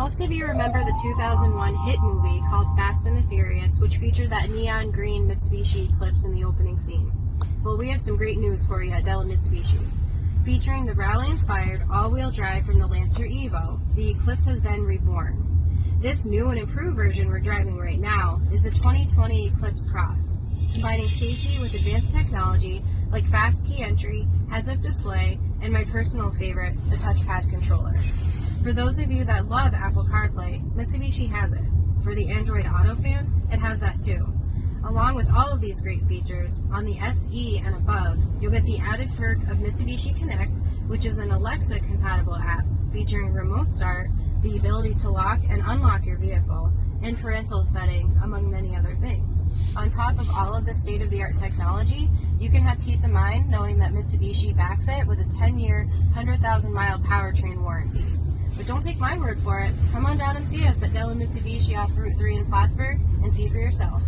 Most of you remember the 2001 hit movie called Fast and the Furious, which featured that neon green Mitsubishi Eclipse in the opening scene. Well, we have some great news for you at DELLA Mitsubishi. Featuring the rally-inspired all-wheel drive from the Lancer Evo, the Eclipse has been reborn. This new and improved version we're driving right now is the 2020 Eclipse Cross, combining safety with advanced technology like fast key entry, heads-up display, and my personal favorite, the touchpad controller. For those of you that love Apple CarPlay, Mitsubishi has it. For the Android Auto fan, it has that too. Along with all of these great features, on the SE and above, you'll get the added perk of Mitsubishi Connect, which is an Alexa-compatible app featuring remote start, the ability to lock and unlock your vehicle, and parental settings, among many other things. On top of all of the state-of-the-art technology, you can have peace of mind knowing that Mitsubishi backs it with a 10-year, 100,000-mile powertrain warranty. But don't take my word for it. Come on down and see us at DELLA Mitsubishi off Route 3 in Plattsburgh and see for yourself.